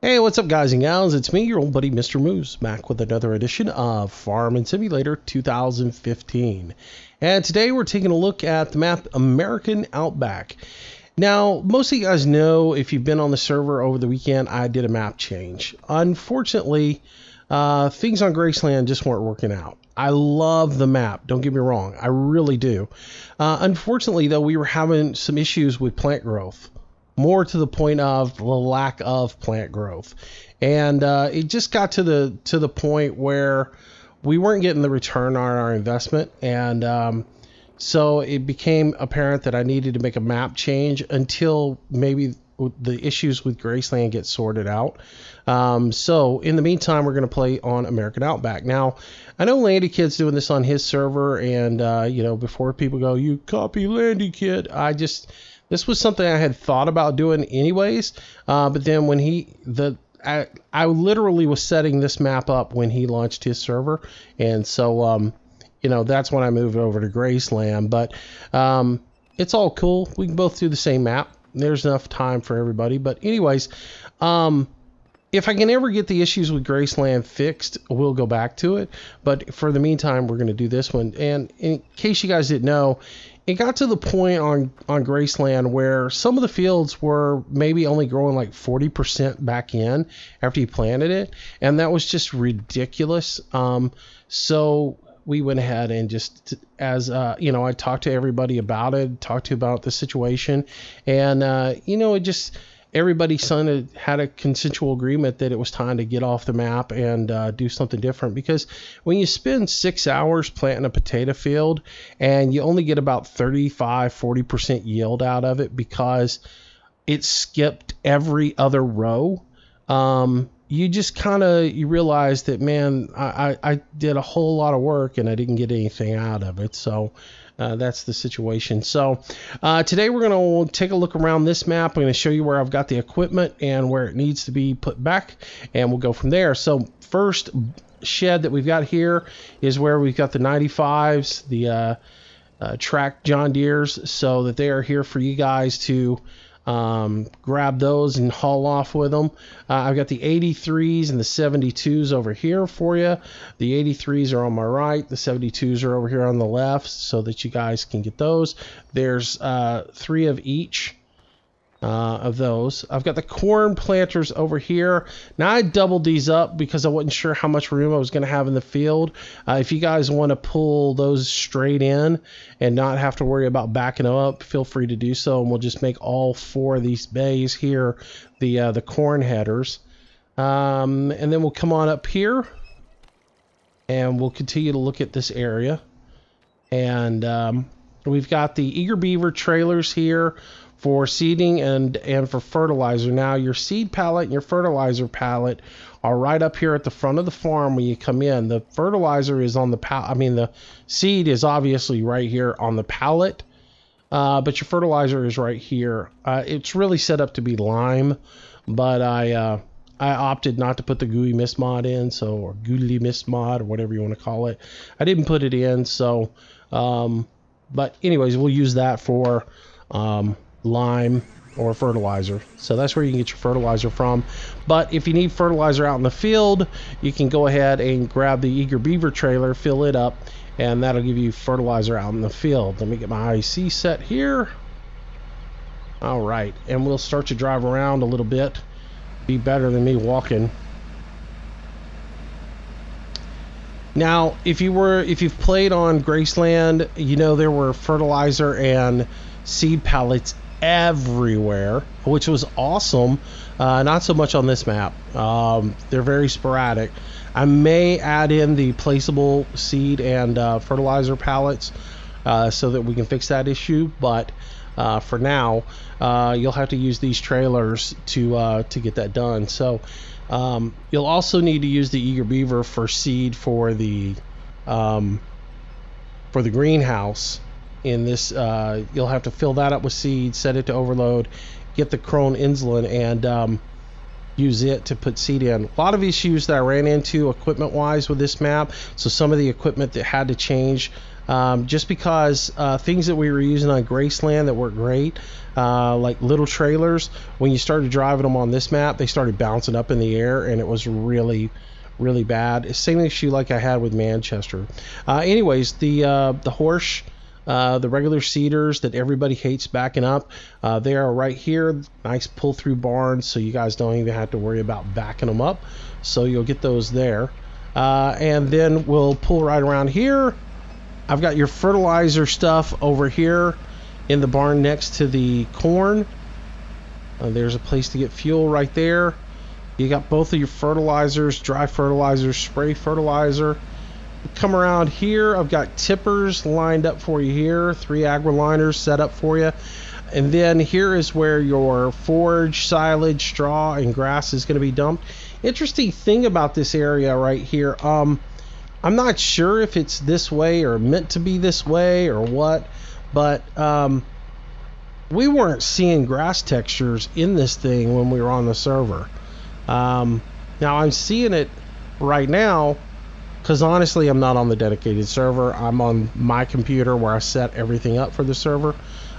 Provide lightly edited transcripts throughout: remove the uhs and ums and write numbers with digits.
Hey, what's up, guys and gals? It's me, your old buddy Mr. Moose, back with another edition of Farming Simulator 2015. And today we're taking a look at the map American Outback. Now, most of you guys know, if you've been on the server over the weekend, I did a map change. Unfortunately, things on Graceland just weren't working out. I love the map, don't get me wrong, I really do. Unfortunately, though, we were having some issues with plant growth. More to the point of the lack of plant growth, and it just got to the point where we weren't getting the return on our investment, and so it became apparent that I needed to make a map change until maybe the issues with Graceland get sorted out. So in the meantime, we're going to play on American Outback. Now, I know Landy Kid's doing this on his server, and before people go, you copy Landy Kid, this was something I had thought about doing anyways, but then when I literally was setting this map up when he launched his server, and so that's when I moved over to Graceland. But it's all cool. We can both do the same map. There's enough time for everybody. But anyways, if I can ever get the issues with Graceland fixed, we'll go back to it. But for the meantime, we're going to do this one. And in case you guys didn't know, it got to the point on Graceland where some of the fields were maybe only growing like 40% back in after you planted it. And that was just ridiculous. So we went ahead and just, as I talked to everybody about it, talked to about the situation. And, it just... everybody had a consensual agreement that it was time to get off the map and do something different, because when you spend 6 hours planting a potato field and you only get about 35-40% yield out of it because it skipped every other row, you just you realize that, man, I did a whole lot of work and I didn't get anything out of it. So that's the situation. So today we're going to take a look around this map. I'm going to show you where I've got the equipment and where it needs to be put back, and we'll go from there. So first shed that we've got here is where we've got the 95s, the track John Deeres, so that they are here for you guys to grab those and haul off with them. I've got the 83s and the 72s over here for you. The 83s are on my right, the 72s are over here on the left, so that you guys can get those. There's 3 of each of those. I've got the corn planters over here. Now, I doubled these up because I wasn't sure how much room I was going to have in the field. If you guys want to pull those straight in and not have to worry about backing them up, feel free to do so, and we'll just make all 4 of these bays here the corn headers. And then we'll come on up here and we'll continue to look at this area. And we've got the Eager Beaver trailers here for seeding and for fertilizer. Now, your seed pallet and your fertilizer pallet are right up here at the front of the farm when you come in. The fertilizer is on the the seed is obviously right here on the pallet, but your fertilizer is right here. It's really set up to be lime, but I opted not to put the gooey mist mod in, or googly mist mod, or whatever you want to call it. I didn't put it in, so but anyways, we'll use that for lime or fertilizer. So that's where you can get your fertilizer from. But if you need fertilizer out in the field, you can go ahead and grab the Eager Beaver trailer, fill it up, and that'll give you fertilizer out in the field. Let me get my IC set here. All right, and we'll start to drive around a little bit. Be better than me walking. Now, if you've played on Graceland, there were fertilizer and seed pallets everywhere, which was awesome. Not so much on this map. They're very sporadic. I may add in the placeable seed and fertilizer pallets so that we can fix that issue, but for now you'll have to use these trailers to get that done. So you'll also need to use the Eager Beaver for seed for the greenhouse. In this, you'll have to fill that up with seed, set it to overload, get the Krone insulin, and use it to put seed in. A lot of issues that I ran into equipment wise with this map. So some of the equipment that had to change just because things that we were using on Graceland that worked great, like little trailers, when you started driving them on this map, they started bouncing up in the air, and it was really bad. Same issue like I had with Manchester. Anyways, the horse, the regular cedars that everybody hates backing up, they are right here. Nice pull through barns, so you guys don't even have to worry about backing them up. So you'll get those there. And then we'll pull right around here. I've got your fertilizer stuff over here in the barn next to the corn. There's a place to get fuel right there. You got both of your fertilizers, dry fertilizer, spray fertilizer. Come around here, I've got tippers lined up for you here, 3 agri-liners set up for you. And then here is where your forage, silage, straw, and grass is going to be dumped. Interesting thing about this area right here, I'm not sure if it's this way or meant to be this way or what, but we weren't seeing grass textures in this thing when we were on the server. Now I'm seeing it right now because honestly I'm not on the dedicated server. I'm on my computer where I set everything up for the server,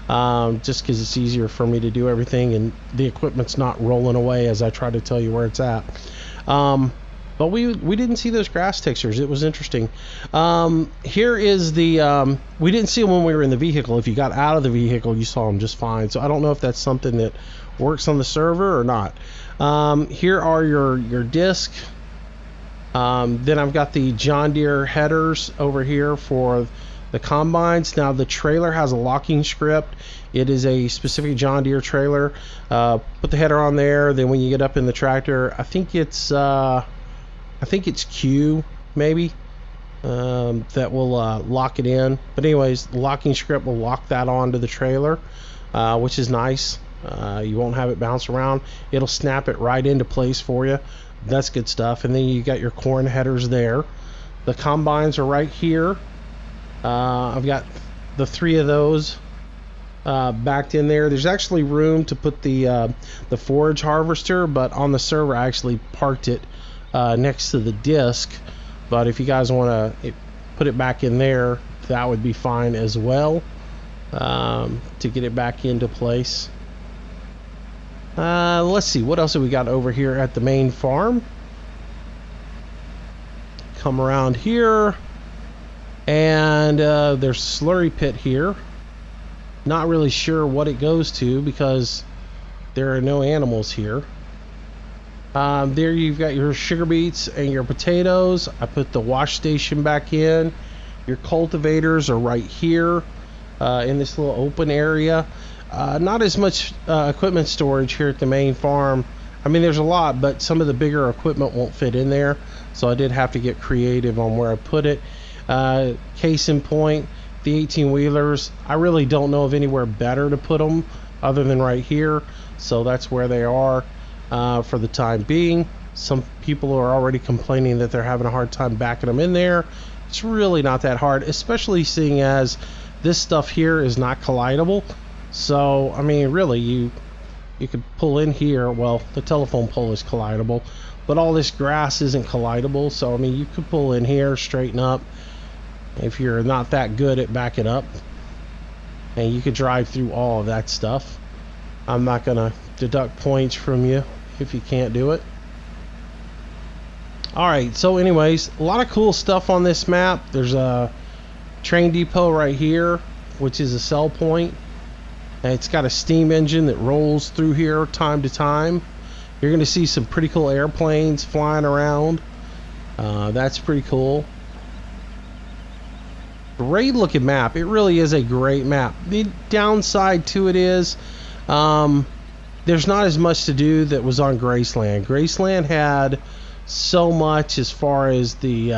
just because it's easier for me to do everything and the equipment's not rolling away as I try to tell you where it's at. But we didn't see those grass textures. It was interesting. Here is the, we didn't see them when we were in the vehicle. If you got out of the vehicle, you saw them just fine. So I don't know if that's something that works on the server or not. Here are your disc. Then I've got the John Deere headers over here for the combines. Now the trailer has a locking script. It is a specific John Deere trailer. Put the header on there. Then when you get up in the tractor, I think it's Q maybe, that will lock it in. But anyways, the locking script will lock that onto the trailer, which is nice. You won't have it bounce around. It'll snap it right into place for you. That's good stuff. And then you got your corn headers there. The combines are right here. I've got the 3 of those backed in there. There's actually room to put the forage harvester, but on the server I actually parked it next to the disc. But if you guys want to put it back in there, that would be fine as well, to get it back into place. Let's see, what else have we got over here at the main farm? Come around here, and there's a slurry pit here. Not really sure what it goes to because there are no animals here. There you've got your sugar beets and your potatoes. I put the wash station back in. Your cultivators are right here in this little open area. Not as much equipment storage here at the main farm. I mean, there's a lot, but some of the bigger equipment won't fit in there, so I did have to get creative on where I put it. Case in point, the 18-wheelers, I really don't know of anywhere better to put them other than right here, so that's where they are for the time being. Some people are already complaining that they're having a hard time backing them in there. It's really not that hard, especially seeing as this stuff here is not collidable. So I mean, really, you could pull in here. Well, the telephone pole is collidable, but all this grass isn't collidable. So I mean, you could pull in here, straighten up if you're not that good at backing up, and you could drive through all of that stuff. I'm not gonna deduct points from you if you can't do it. Alright, so anyways, a lot of cool stuff on this map. There's a train depot right here, which is a sell point. And it's got a steam engine that rolls through here time to time. You're going to see some pretty cool airplanes flying around. That's pretty cool. Great looking map. It really is a great map. The downside to it is there's not as much to do that was on Graceland. Graceland had so much as far as the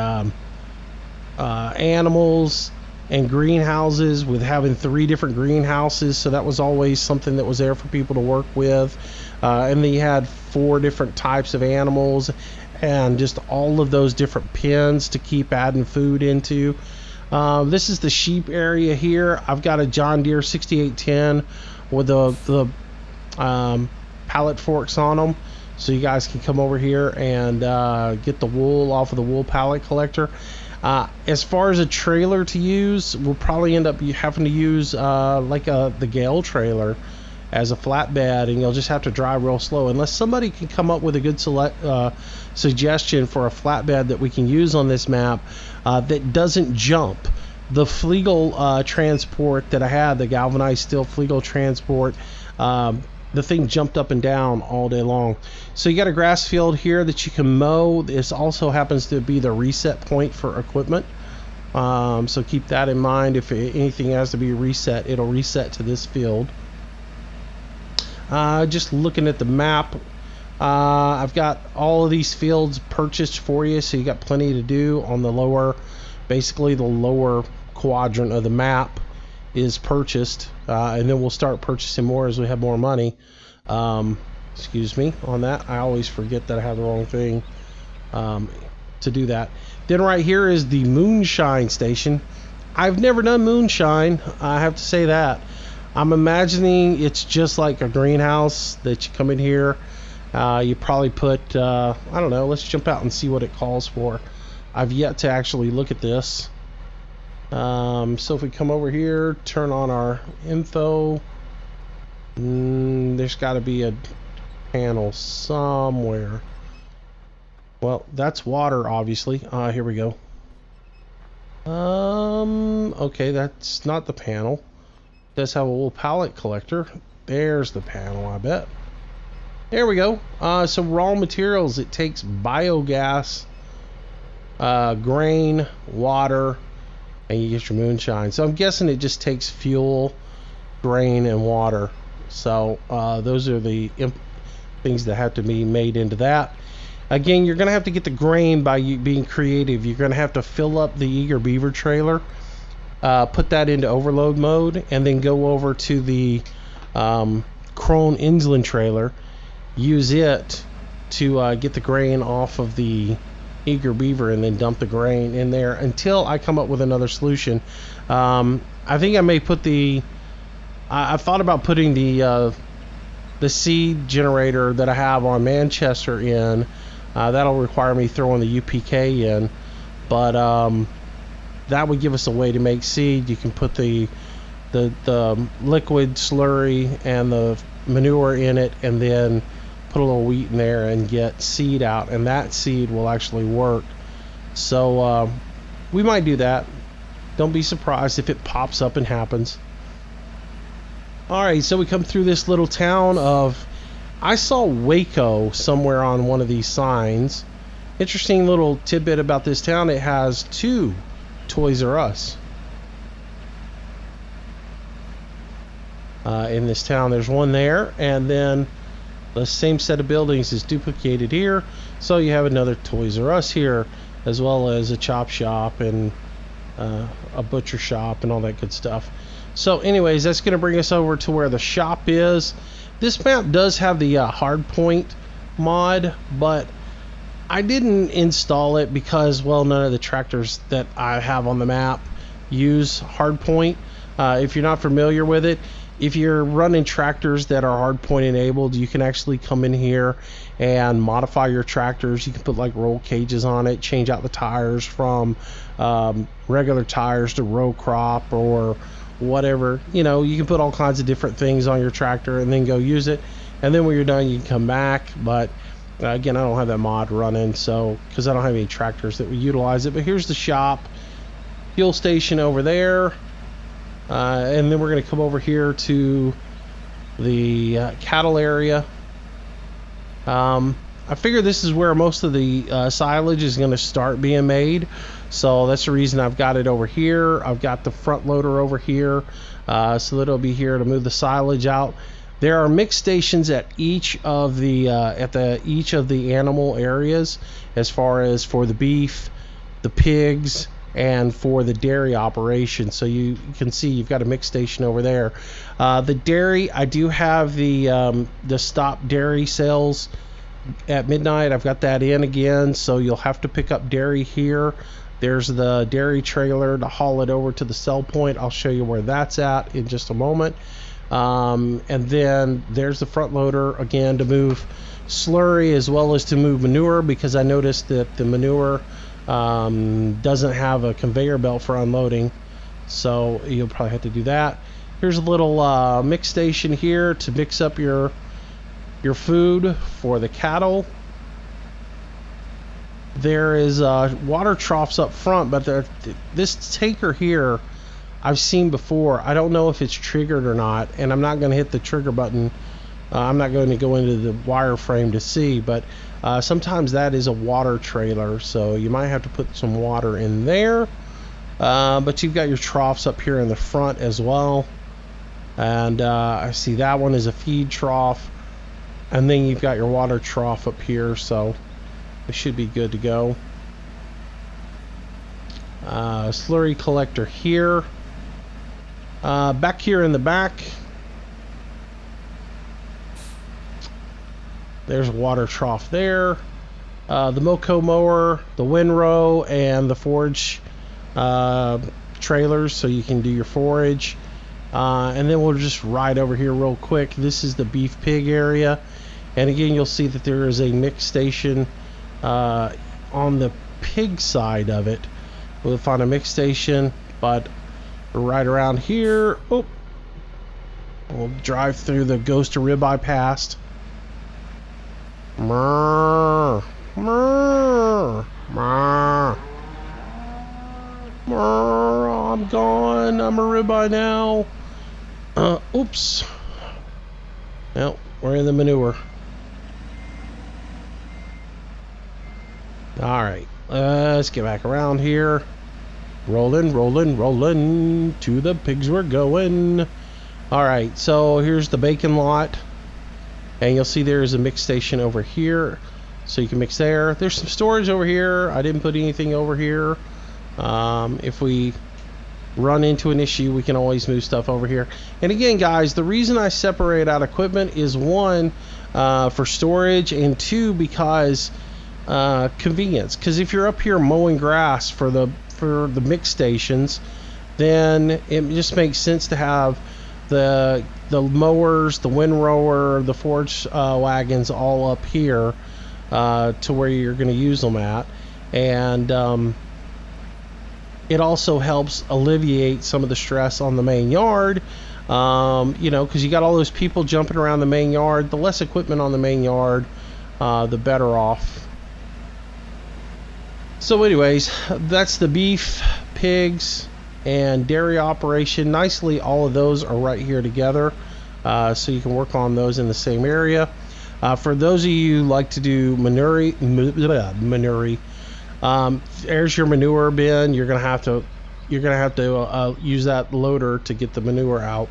animals and greenhouses, with having 3 different greenhouses, so that was always something that was there for people to work with. And then you had 4 different types of animals and just all of those different pens to keep adding food into. This is the sheep area here. I've got a John Deere 6810 with the pallet forks on them, so you guys can come over here and get the wool off of the wool pallet collector. As far as a trailer to use, we'll probably end up having to use the Gale trailer as a flatbed, and you'll just have to drive real slow unless somebody can come up with a good suggestion for a flatbed that we can use on this map that doesn't jump. The Flegel transport that I had, the galvanized steel Flegel transport, the thing jumped up and down all day long. So you got a grass field here that you can mow. This also happens to be the reset point for equipment. So keep that in mind. If anything has to be reset, it'll reset to this field. Just looking at the map, I've got all of these fields purchased for you, so you got plenty to do on the lower, basically the lower quadrant of the map is purchased, and then we'll start purchasing more as we have more money. Excuse me on that. I always forget that I have the wrong thing to do that. Then right here is the moonshine station. I've never done moonshine, I have to say that. I'm imagining it's just like a greenhouse that you come in here. You probably put, I don't know, let's jump out and see what it calls for. I've yet to actually look at this. So if we come over here, turn on our info, there's got to be a panel somewhere. Well, that's water, obviously. Here we go. Okay, that's not the panel. It does have a little pallet collector. There's the panel, I bet. There we go. So raw materials, it takes biogas, grain, water, and you get your moonshine. So I'm guessing it just takes fuel, grain, and water. So those are the things that have to be made into that. Again, you're going to have to get the grain by you being creative. You're going to have to fill up the Eager Beaver trailer, put that into overload mode, and then go over to the Krone Insulin trailer, use it to get the grain off of the Eager Beaver, and then dump the grain in there until I come up with another solution. I think I may put I thought about putting the seed generator that I have on Manchester in. That'll require me throwing the UPK in, but that would give us a way to make seed. You can put the liquid slurry and the manure in it, and then put a little wheat in there and get seed out, and that seed will actually work. So we might do that. Don't be surprised if it pops up and happens. Alright, so we come through this little town of, I saw Waco somewhere on one of these signs. Interesting little tidbit about this town, it has 2 Toys R Us. In this town, there's one there, and then the same set of buildings is duplicated here. So you have another Toys R Us here, as well as a chop shop and a butcher shop and all that good stuff. So anyways, that's going to bring us over to where the shop is. This map does have the hardpoint mod, but I didn't install it because, well, none of the tractors that I have on the map use hardpoint. If you're not familiar with it, if you're running tractors that are hardpoint enabled, you can actually come in here and modify your tractors. You can put like roll cages on it, change out the tires from regular tires to row crop or whatever. You know, you can put all kinds of different things on your tractor and then go use it. And then when you're done, you can come back. But again, I don't have that mod running, so because I don't have any tractors that would utilize it. But here's the shop, fuel station over there. And then we're going to come over here to the cattle area. I figure this is where most of the silage is going to start being made, so that's the reason I've got it over here. I've got the front loader over here, so that it'll be here to move the silage out. There are mix stations at each of the animal areas, as far as for the beef, the pigs, and for the dairy operation. So you can see you've got a mix station over there. The dairy, I do have the stop dairy sales at midnight. I've got that in again, so you'll have to pick up dairy here. There's the dairy trailer to haul it over to the sell point. I'll show you where that's at in just a moment. And then there's the front loader again to move slurry as well as to move manure, because I noticed that the manure Doesn't have a conveyor belt for unloading, so you'll probably have to do that. Here's a little mix station here to mix up your food for the cattle. There is water troughs up front, but this tanker here I've seen before. I don't know if it's triggered or not, and I'm not going to hit the trigger button. I'm not going to go into the wireframe to see, but sometimes that is a water trailer, so you might have to put some water in there. But you've got your troughs up here in the front as well. And I see that one is a feed trough. And then you've got your water trough up here, so it should be good to go. Slurry collector here. Back here in the back, there's a water trough there. The Moco mower, the windrow, and the forage trailers, so you can do your forage. And then we'll just ride over here real quick. This is the beef pig area, and again you'll see that there is a mix station on the pig side of it. We'll find a mix station, but right around here, oh, we'll drive through the Ghost of Ribeye past. Mrrr, mrrr, mrrr, mrrr, I'm gone. I'm a ribeye now. Oops. Well, we're in the manure. Alright, let's get back around here. Rolling, rolling, rolling. To the pigs we're going. Alright, so here's the bacon lot. And you'll see there's a mix station over here. So you can mix there. There's some storage over here. I didn't put anything over here. If we run into an issue, we can always move stuff over here. And again, guys, the reason I separate out equipment is one, for storage, and two, because convenience. Because if you're up here mowing grass for the mix stations, then it just makes sense to have the mowers, the windrower, the forage wagons all up here to where you're going to use them at. And it also helps alleviate some of the stress on the main yard, you know, because you got all those people jumping around the main yard. The less equipment on the main yard, the better off. So anyways, that's the beef, pigs, and dairy operation. Nicely, all of those are right here together, so you can work on those in the same area. For those of you who like to do manure, there's your manure bin. You're gonna have to use that loader to get the manure out.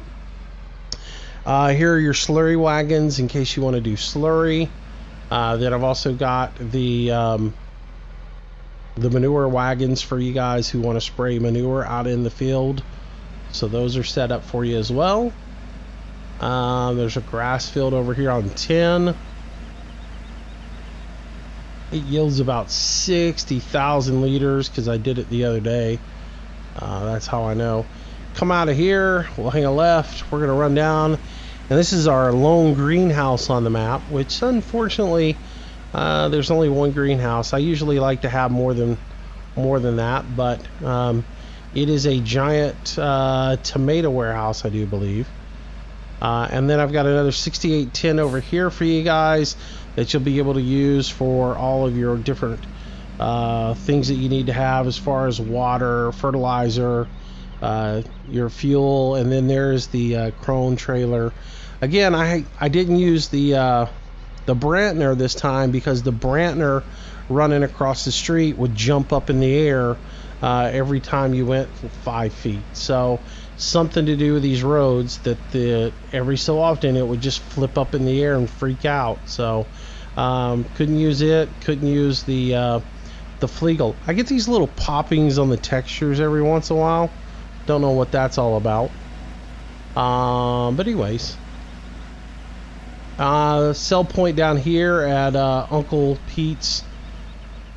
Here are your slurry wagons in case you want to do slurry. Then I've also got the manure wagons for you guys who want to spray manure out in the field. So those are set up for you as well. There's a grass field over here on 10. It yields about 60,000 liters because I did it the other day. That's how I know. Come out of here, we'll hang a left. We're going to run down. And this is our lone greenhouse on the map, which unfortunately there's only one greenhouse. I usually like to have more than that, but it is a giant tomato warehouse, I do believe. And then I've got another 6810 over here for you guys that you'll be able to use for all of your different things that you need to have as far as water, fertilizer, your fuel. And then there's the Crone trailer. Again, I didn't use the Brantner this time because the Brantner running across the street would jump up in the air every time you went 5 feet. So something to do with these roads that every so often it would just flip up in the air and freak out. So couldn't use it. Couldn't use the Flegel. I get these little poppings on the textures every once in a while. Don't know what that's all about. But anyways, sell point down here at Uncle Pete's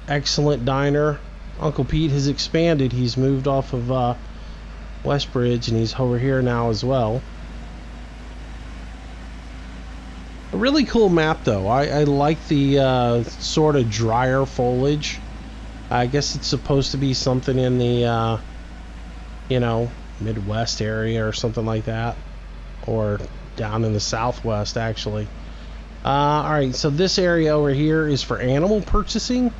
excellent diner. Uncle Pete has expanded. He's moved off of Westbridge and he's over here now as well. A really cool map though. I like the sort of drier foliage. I guess it's supposed to be something in the, you know, Midwest area or something like that. Or down in the Southwest, actually. Alright, so this area over here is for animal purchasing.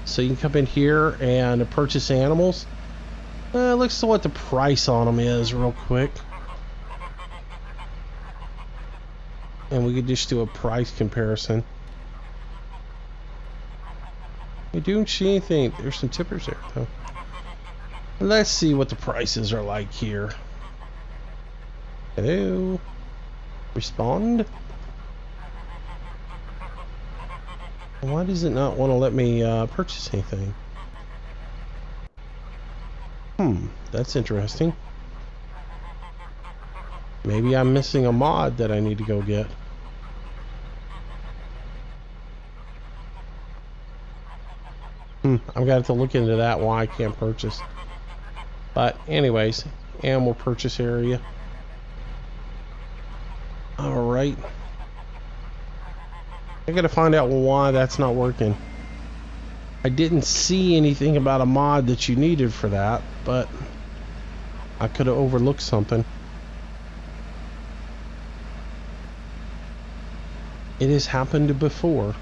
So you can come in here and purchase animals. Let's see what the price on them is real quick. And we could just do a price comparison. We don't see anything. There's some tippers there, though. Let's see what the prices are like here. Hello? Respond? Why does it not want to let me purchase anything? That's interesting. Maybe I'm missing a mod that I need to go get. I'm gonna have to look into that, why I can't purchase. But anyways, animal purchase area. Alright. I gotta find out why that's not working. I didn't see anything about a mod that you needed for that, but I could have overlooked something. It has happened before.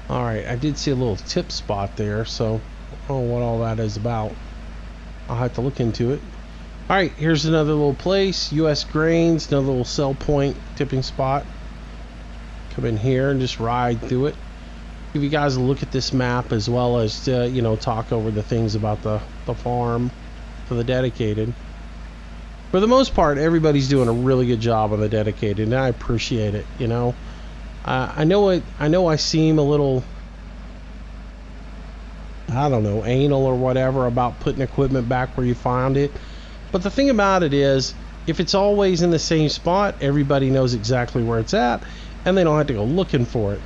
Alright, I did see a little tip spot there, so I don't know what all that is about. I'll have to look into it. Alright, here's another little place. US Grains, another little sell point tipping spot. Come in here and just ride through it. Give you guys a look at this map as well as, you know, talk over the things about the farm for the dedicated. For the most part, everybody's doing a really good job on the dedicated, and I appreciate it, you know. I know I seem a little, I don't know, anal or whatever about putting equipment back where you found it. But the thing about it is, if it's always in the same spot, everybody knows exactly where it's at, and they don't have to go looking for it.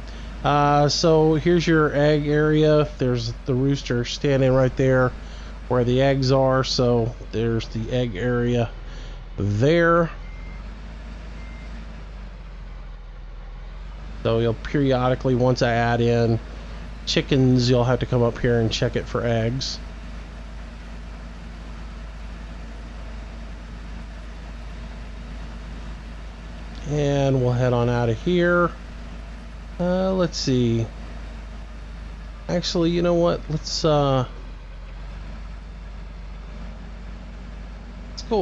So here's your egg area. There's the rooster standing right there where the eggs are. So there's the egg area there. So you'll periodically, once I add in chickens, you'll have to come up here and check it for eggs. And we'll head on out of here. Let's see. Actually, you know what? Let's go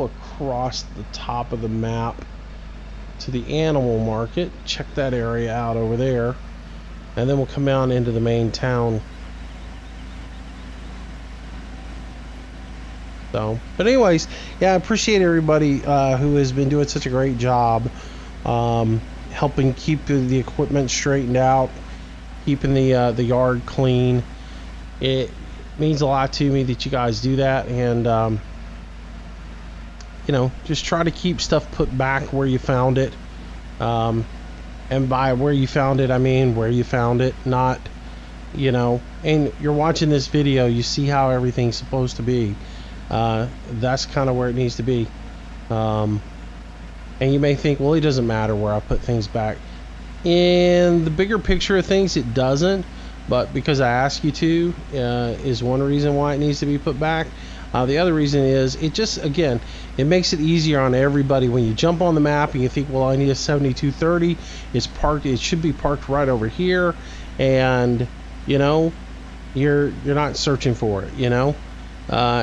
across the top of the map to the animal market. Check that area out over there. And then we'll come down into the main town. So, but anyways, yeah, I appreciate everybody who has been doing such a great job helping keep the equipment straightened out, keeping the yard clean. It means a lot to me that you guys do that, and you know, just try to keep stuff put back where you found it. And by where you found it, I mean where you found it, not, you know, and you're watching this video, you see how everything's supposed to be. That's kind of where it needs to be. And you may think, well, it doesn't matter where I put things back. In the bigger picture of things, it doesn't. But because I ask you to, is one reason why it needs to be put back. The other reason is, it just, again, it makes it easier on everybody when you jump on the map and you think, well, I need a 7230. It's parked. It should be parked right over here, and you know, you're not searching for it. You know.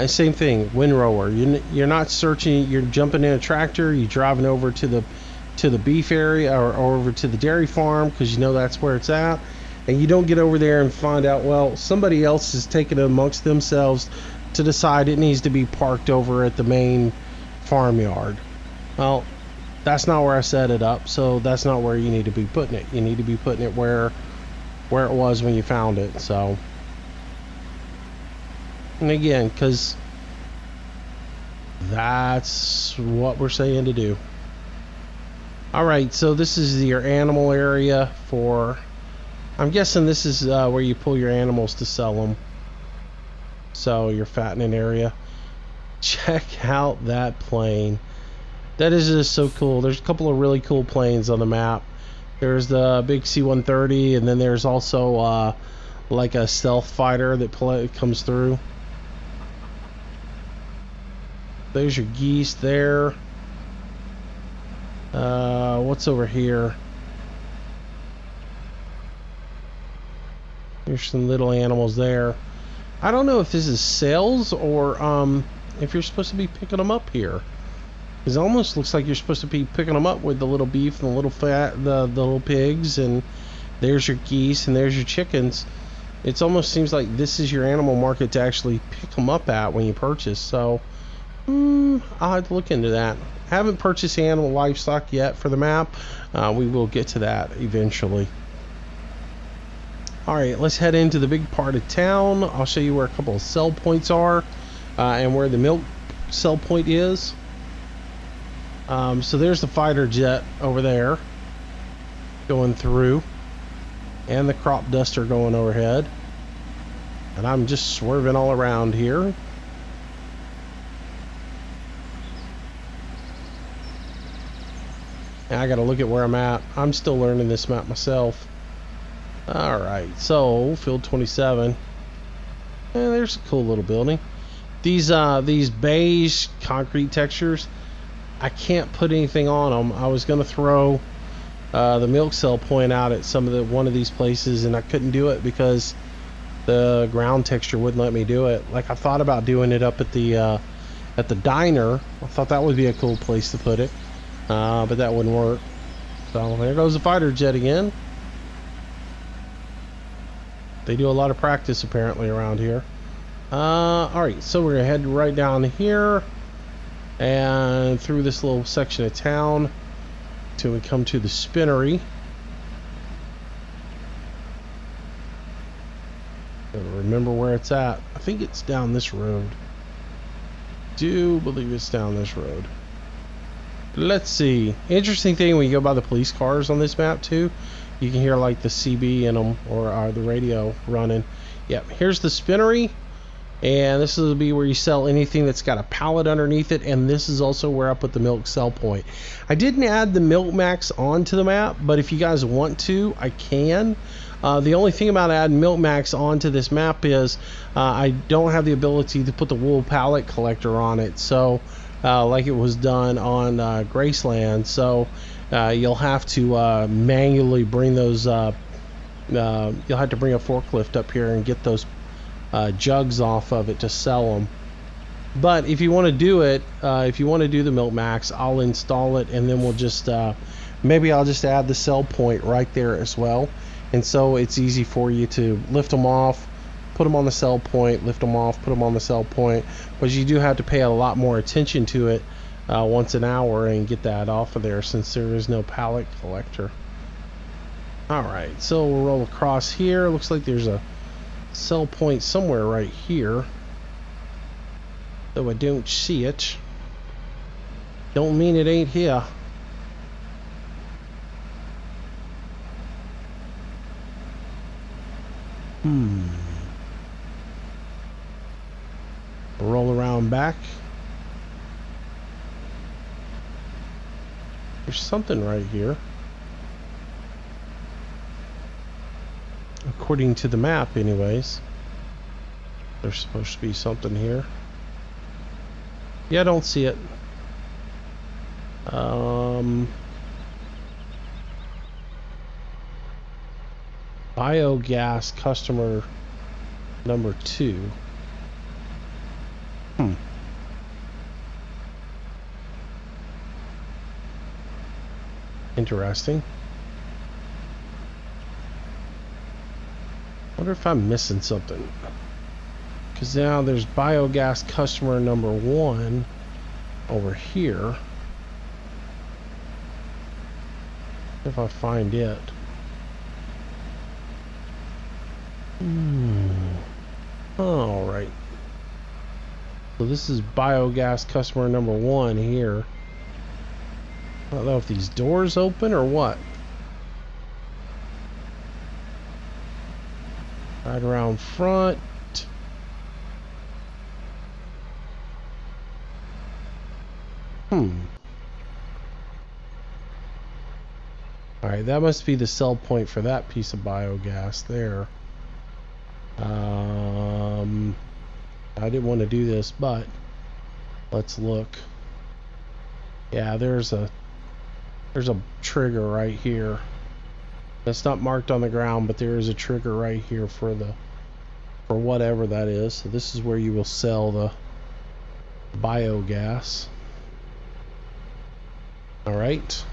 Same thing, windrower. You're not searching. You're jumping in a tractor. You're driving over to the beef area or over to the dairy farm because you know that's where it's at, and you don't get over there and find out, well, somebody else is taking it amongst themselves to decide it needs to be parked over at the main farmyard. Well, that's not where I set it up, so that's not where you need to be putting it. You need to be putting it where it was when you found it. So. And again, because that's what we're saying to do. Alright, so this is your animal area for, I'm guessing this is where you pull your animals to sell them. So your fattening area. Check out that plane. That is just so cool. There's a couple of really cool planes on the map. There's the big C-130, and then there's also like a stealth fighter that comes through. There's your geese there. What's over here? There's some little animals there. I don't know if this is sales or if you're supposed to be picking them up here. It almost looks like you're supposed to be picking them up with the little beef and the little the little pigs, and there's your geese and there's your chickens. It almost seems like this is your animal market to actually pick them up at when you purchase. So I'll have to look into that. Haven't purchased animal livestock yet for the map. We will get to that eventually. Alright, let's head into the big part of town. I'll show you where a couple of sell points are and where the milk sell point is. So there's the fighter jet over there going through, and the crop duster going overhead, and I'm just swerving all around here. And I gotta look at where I'm at. I'm still learning this map myself. Alright, so field 27. And there's a cool little building. These beige concrete textures, I can't put anything on them. I was gonna throw the milk cell point out at one of these places, and I couldn't do it because the ground texture wouldn't let me do it. Like, I thought about doing it up at the diner. I thought that would be a cool place to put it, but that wouldn't work. So there goes the fighter jet again. They do a lot of practice apparently around here. Alright, so we're gonna head right down here and through this little section of town till we come to the spinnery. Gotta remember where it's at. I think it's down this road. Do believe it's down this road. Let's see. Interesting thing when you go by the police cars on this map too, you can hear like the CB in them, or the radio running. Yep, here's the spinnery, and this will be where you sell anything that's got a pallet underneath it, and this is also where I put the milk sell point. I didn't add the milk max onto the map, but if you guys want to, I can. The only thing about adding milk max onto this map is I don't have the ability to put the wool pallet collector on it, so like it was done on Graceland. So you'll have to manually bring those you'll have to bring a forklift up here and get those jugs off of it to sell them. But if you want to do it, if you want to do the milk max, I'll install it, and then we'll just maybe I'll just add the sell point right there as well, and so it's easy for you to lift them off, put them on the sell point, lift them off, put them on the sell point. But you do have to pay a lot more attention to it once an hour and get that off of there, since there is no pallet collector. Alright, so we'll roll across here. Looks like there's a sell point somewhere right here, though I don't see it. Don't mean it ain't here. Roll around back. There's something right here. According to the map, anyways. There's supposed to be something here. Yeah, I don't see it. Biogas customer number 2. Interesting. Wonder if I'm missing something, because now there's biogas customer number 1 over here. If I find it. All right. So this is biogas customer number 1 here. I don't know if these doors open or what. Right around front. Alright, that must be the sell point for that piece of biogas there. I didn't want to do this, but let's look. Yeah, there's a trigger right here. That's not marked on the ground, but there is a trigger right here for whatever that is. So this is where you will sell the biogas. All right.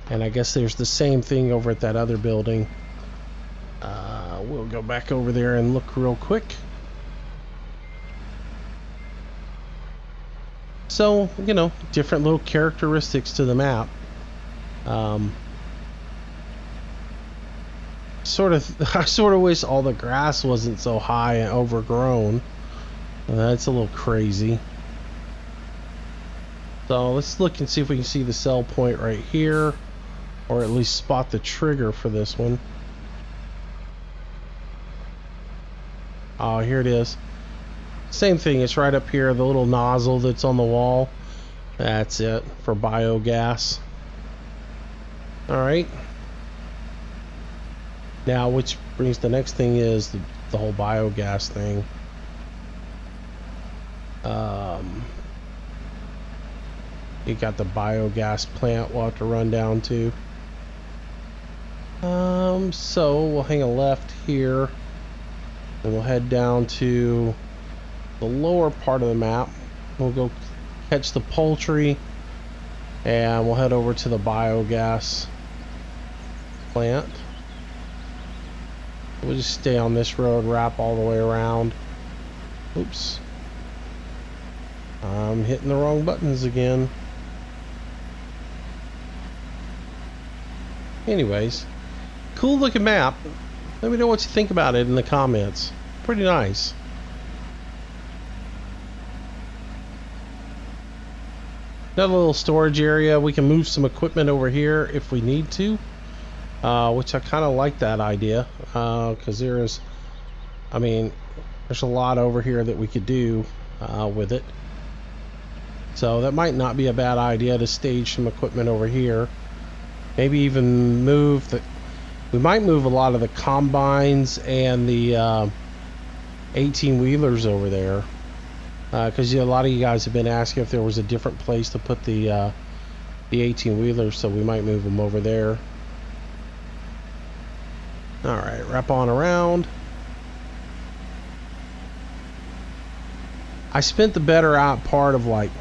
And I guess there's the same thing over at that other building. We'll go back over there and look real quick. So, you know, different little characteristics to the map. I sort of wish all the grass wasn't so high and overgrown. That's a little crazy. So let's look and see if we can see the sell point right here, or at least spot the trigger for this one. Oh, here it is. Same thing, it's right up here, the little nozzle that's on the wall. That's it for biogas. Alright. Now, which brings the next thing is the whole biogas thing. You got the biogas plant we'll have to run down to. So we'll hang a left here, and we'll head down to the lower part of the map. We'll go catch the poultry, and we'll head over to the biogas plant. We'll just stay on this road, wrap all the way around. Oops. I'm hitting the wrong buttons again. Anyways, cool looking map. Let me know what you think about it in the comments. Pretty nice. Another little storage area. We can move some equipment over here if we need to, which I kind of like that idea, because there's a lot over here that we could do with it. So that might not be a bad idea to stage some equipment over here. Maybe even we might move a lot of the combines and the 18-wheelers over there, because a lot of you guys have been asking if there was a different place to put the 18-wheelers, so we might move them over there. Alright, wrap on around. I spent the better out part of like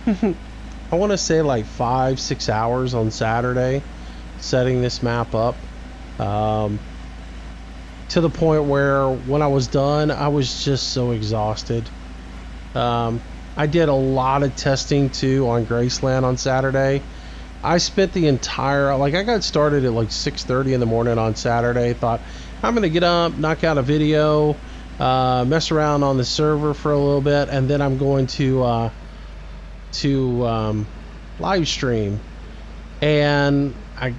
I want to say like 5-6 hours on Saturday setting this map up, to the point where when I was done I was just so exhausted. I did a lot of testing too on Graceland on Saturday. I spent the entire, I got started at like 6:30 in the morning on Saturday. Thought I'm gonna get up, knock out a video, mess around on the server for a little bit, and then I'm going to live stream. And I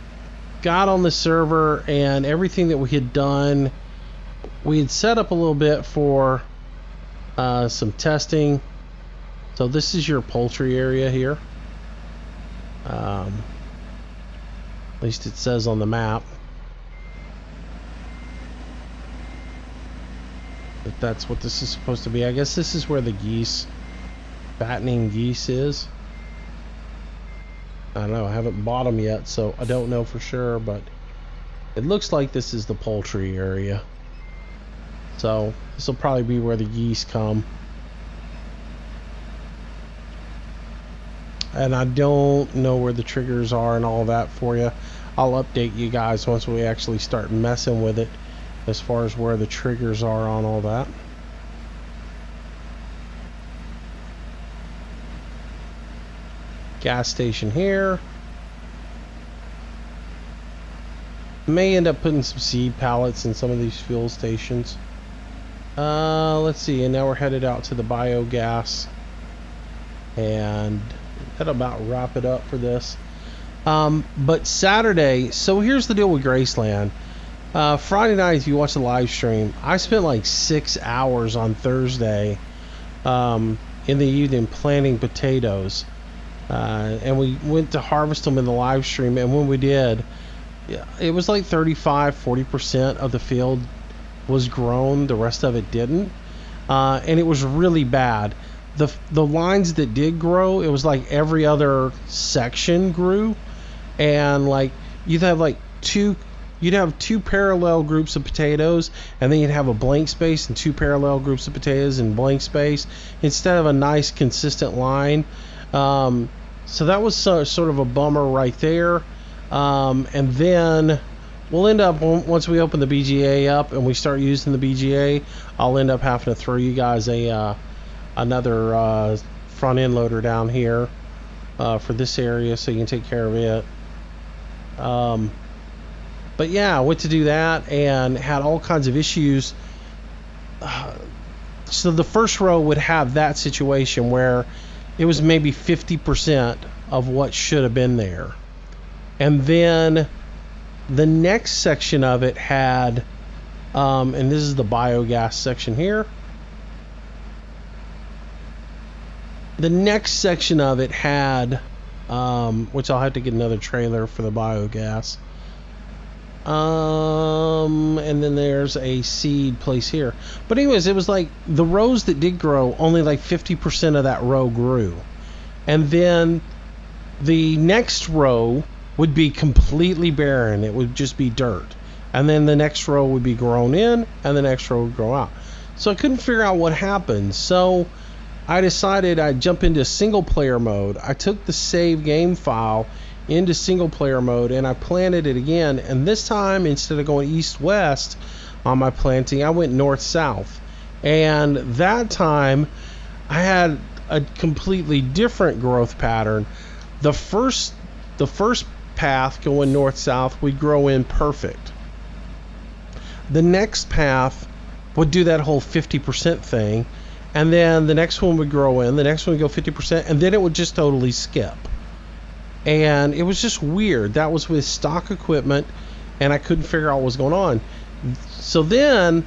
got on the server, and everything that we had done, we had set up a little bit for some testing. So this is your poultry area here. At least it says on the map that that's what this is supposed to be. I guess this is where the fattening geese is. I don't know, I haven't bought them yet, so I don't know for sure, but it looks like this is the poultry area. So this will probably be where the geese come. And I don't know where the triggers are and all that for you. I'll update you guys once we actually start messing with it as far as where the triggers are on all that. Gas station here. May end up putting some seed pallets in some of these fuel stations. Let's see, and now we're headed out to the biogas, and that'll about wrap it up for this. But Saturday, so here's the deal with Graceland. Friday night, if you watch the live stream, I spent like 6 hours on Thursday in the evening planting potatoes. And we went to harvest them in the live stream, and when we did, yeah, it was like 35-40% of the field was grown, the rest of it didn't, and it was really bad. The lines that did grow, it was like every other section grew, and like you'd have like you'd have two parallel groups of potatoes, and then you'd have a blank space and two parallel groups of potatoes and blank space instead of a nice consistent line. So that was sort of a bummer right there. And then we'll end up, once we open the BGA up and we start using the BGA, I'll end up having to throw you guys another front end loader down here for this area so you can take care of it. But yeah, I went to do that and had all kinds of issues. So the first row would have that situation where it was maybe 50% of what should have been there. And then the next section of it had, and this is the biogas section here. The next section of it had, which I'll have to get another trailer for the biogas. And then there's a seed place here. But anyways, it was like the rows that did grow, only like 50% of that row grew. And then the next row would be completely barren. It would just be dirt. And then the next row would be grown in, and the next row would grow out. So I couldn't figure out what happened. So I decided I'd jump into single player mode. I took the save game file into single player mode and I planted it again, and this time instead of going east-west on my planting, I went north-south, and that time I had a completely different growth pattern. The first path going north-south would grow in perfect. The next path would do that whole 50% thing, and then the next one would grow in, the next one would go 50%, and then it would just totally skip. And it was just weird. That was with stock equipment, and I couldn't figure out what was going on. So then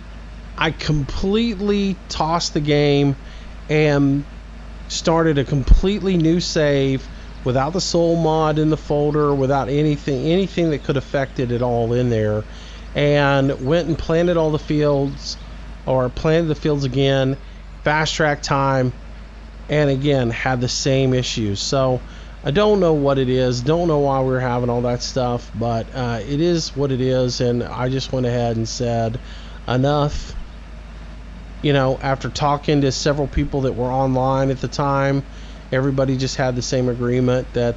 I completely tossed the game and started a completely new save without the soul mod in the folder, without anything that could affect it at all in there, and went and planted all the fields, or planted the fields again, fast track time, and again had the same issues. So I don't know what it is, don't know why we're having all that stuff, but it is what it is, and I just went ahead and said enough. You know, after talking to several people that were online at the time, everybody just had the same agreement that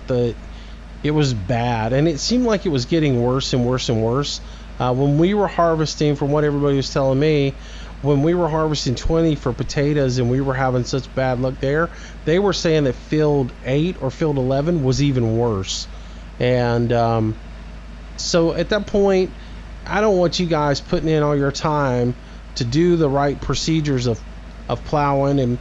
it was bad, and it seemed like it was getting worse and worse and worse. When we were harvesting, from what everybody was telling me, when we were harvesting 20 for potatoes and we were having such bad luck there, they were saying that field 8 or field 11 was even worse. And so at that point, I don't want you guys putting in all your time to do the right procedures of plowing and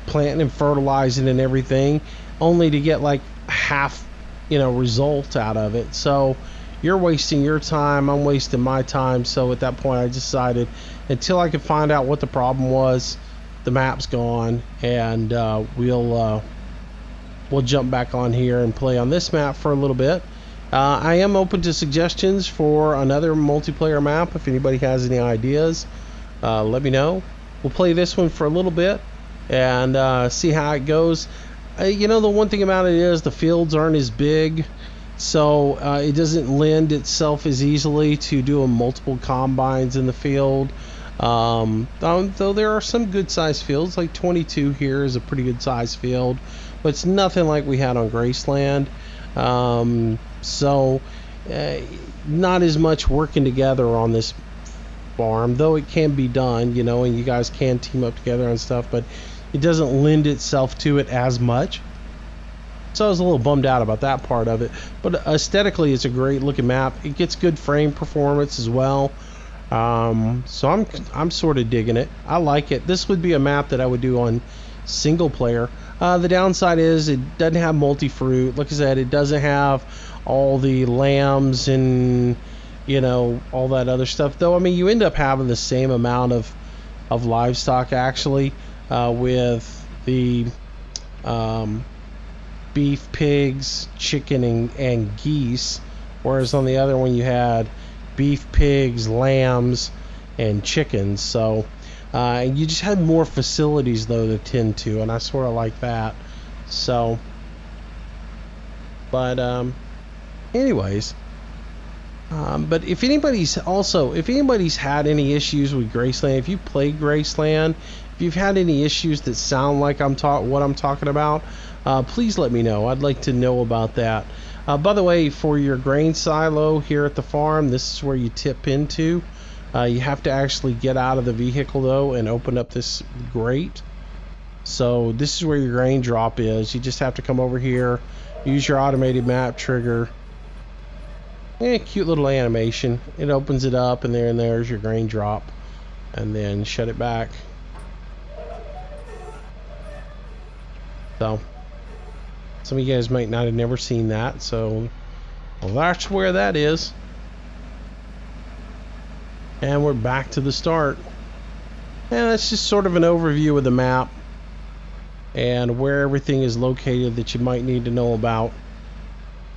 planting and fertilizing and everything, only to get like half, result out of it. So you're wasting your time, I'm wasting my time. So at that point I decided, until I could find out what the problem was, the map's gone, and we'll jump back on here and play on this map for a little bit. I am open to suggestions for another multiplayer map. If anybody has any ideas, let me know. We'll play this one for a little bit and see how it goes. The one thing about it is the fields aren't as big, so it doesn't lend itself as easily to doing multiple combines in the field. Though there are some good sized fields, like 22 here is a pretty good sized field, but it's nothing like we had on Graceland. So not as much working together on this farm, though it can be done, and you guys can team up together on stuff, but it doesn't lend itself to it as much. So I was a little bummed out about that part of it, but aesthetically it's a great looking map. It gets good frame performance as well. So I'm sort of digging it. I like it. This would be a map that I would do on single player. The downside is it doesn't have multi-fruit. Like I said, it doesn't have all the lambs and all that other stuff. Though, I mean, you end up having the same amount of livestock actually with the beef, pigs, chicken, and geese, whereas on the other one you had beef, pigs, lambs, and chickens. So you just had more facilities though to tend to, and I sort of like that. So, but anyways. But if anybody's had any issues with Graceland, if you played Graceland, if you've had any issues that sound like what I'm talking about, please let me know. I'd like to know about that. By the way, for your grain silo here at the farm, this is where you tip into. You have to actually get out of the vehicle though and open up this grate. So this is where your grain drop is. You just have to come over here, use your automated map trigger. Cute little animation. It opens it up, and there's your grain drop, and then shut it back. So some of you guys might not have never seen that, so well, that's where that is. And we're back to the start. And that's just sort of an overview of the map and where everything is located that you might need to know about.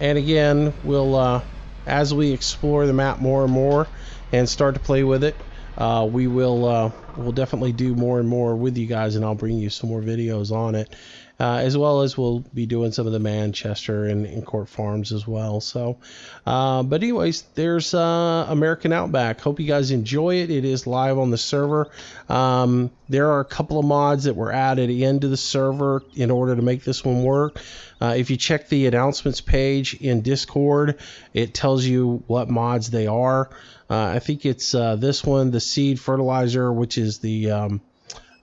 And again, we'll as we explore the map more and more and start to play with it, we'll definitely do more and more with you guys, and I'll bring you some more videos on it, as well as we'll be doing some of the Manchester and Court Farms as well. So but anyways, there's American Outback. Hope you guys enjoy it. It is live on the server. There are a couple of mods that were added into the server in order to make this one work. If you check the announcements page in Discord, it tells you what mods they are. I think it's this one, the seed fertilizer, which is the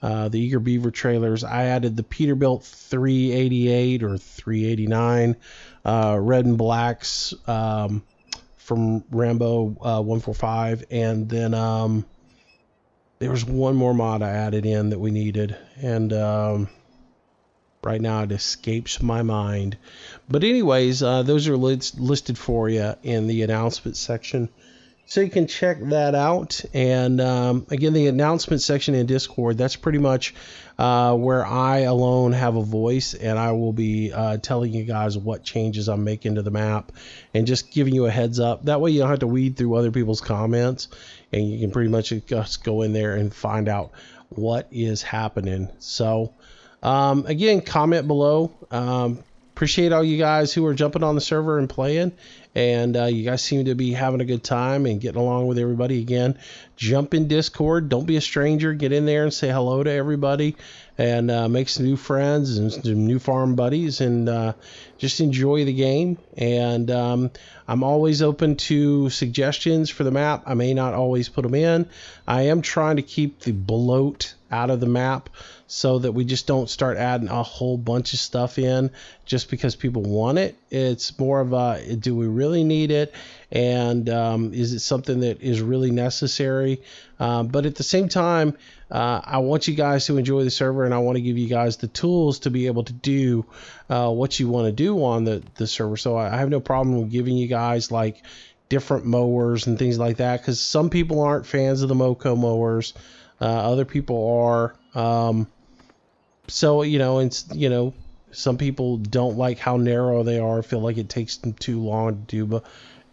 Eager Beaver trailers. I added the Peterbilt 388 or 389, red and blacks from Rambo 145, and then there was one more mod I added in that we needed, and right now it escapes my mind. But anyways, those are listed for you in the announcement section, so you can check that out. And again, the announcement section in Discord, that's pretty much where I alone have a voice, and I will be telling you guys what changes I'm making to the map and just giving you a heads up. That way you don't have to weed through other people's comments, and you can pretty much just go in there and find out what is happening. So again, comment below. Appreciate all you guys who are jumping on the server and playing, and you guys seem to be having a good time and getting along with everybody. Again, jump in Discord, don't be a stranger, get in there and say hello to everybody, and make some new friends and some new farm buddies, and just enjoy the game. And I'm always open to suggestions for the map. I may not always put them in. I am trying to keep the bloat out of the map so that we just don't start adding a whole bunch of stuff in just because people want it. It's more of a, do we really need it? And is it something that is really necessary? But at the same time, I want you guys to enjoy the server, and I want to give you guys the tools to be able to do what you want to do on the server. So I have no problem with giving you guys like different mowers and things like that, because some people aren't fans of the Moco mowers. Other people are. So, and some people don't like how narrow they are, feel like it takes them too long to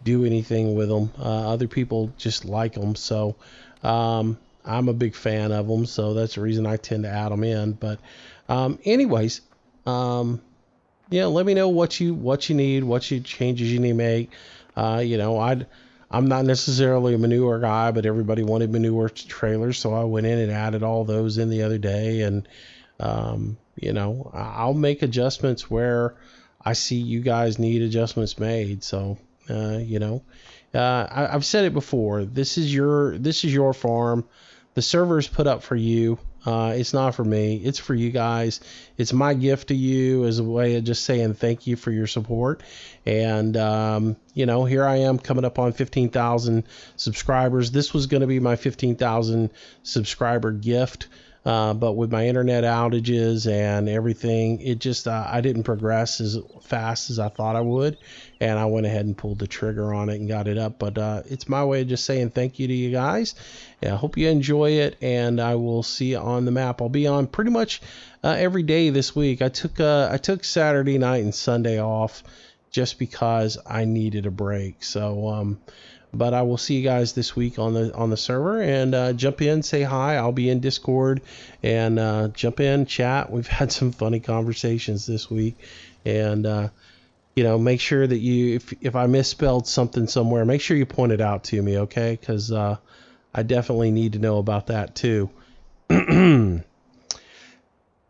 do anything with them. Other people just like them. So I'm a big fan of them. So that's the reason I tend to add them in. But anyways, let me know what you need, what changes you need to make. I'm not necessarily a manure guy, but everybody wanted manure trailers, so I went in and added all those in the other day. And I'll make adjustments where I see you guys need adjustments made. So I've said it before, this is your farm. The server is put up for you. It's not for me, it's for you guys. It's my gift to you as a way of just saying thank you for your support. And here I am coming up on 15,000 subscribers. This was going to be my 15,000 subscriber gift But with my internet outages and everything, it just I didn't progress as fast as I thought I would, and I went ahead and pulled the trigger on it and got it up. But it's my way of just saying thank you to you guys. Yeah, I hope you enjoy it, and I will see you on the map. I'll be on pretty much every day this week. I took Saturday night and Sunday off just because I needed a break. So but I will see you guys this week on the server, and jump in, say hi. I'll be in Discord, and jump in, chat. We've had some funny conversations this week, and make sure that if I misspelled something somewhere, make sure you point it out to me, okay? Because I definitely need to know about that too.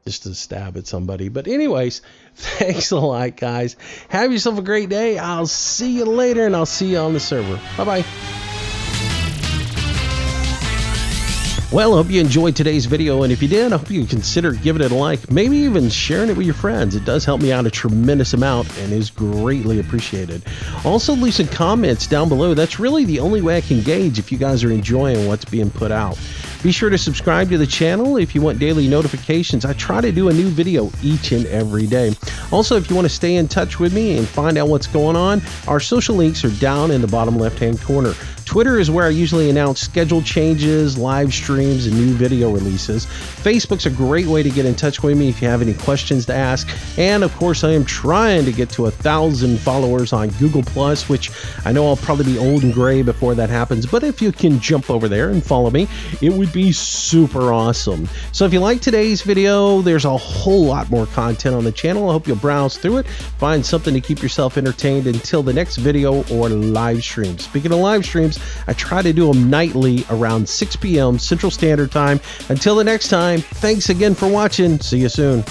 Just to stab at somebody. But anyways, thanks a lot, guys. Have yourself a great day. I'll see you later, and I'll see you on the server. Bye-bye. Well, I hope you enjoyed today's video, and if you did, I hope you consider giving it a like, maybe even sharing it with your friends. It does help me out a tremendous amount and is greatly appreciated. Also, leave some comments down below. That's really the only way I can gauge if you guys are enjoying what's being put out. Be sure to subscribe to the channel if you want daily notifications. I try to do a new video each and every day. Also, if you want to stay in touch with me and find out what's going on, our social links are down in the bottom left-hand corner. Twitter is where I usually announce schedule changes, live streams, and new video releases. Facebook's a great way to get in touch with me if you have any questions to ask. And of course, I am trying to get to 1,000 followers on Google+, which I know I'll probably be old and gray before that happens. But if you can jump over there and follow me, it would be super awesome. So if you like today's video, there's a whole lot more content on the channel. I hope you'll browse through it, find something to keep yourself entertained until the next video or live stream. Speaking of live streams, I try to do them nightly around 6 p.m. Central Standard Time. Until the next time, thanks again for watching. See you soon.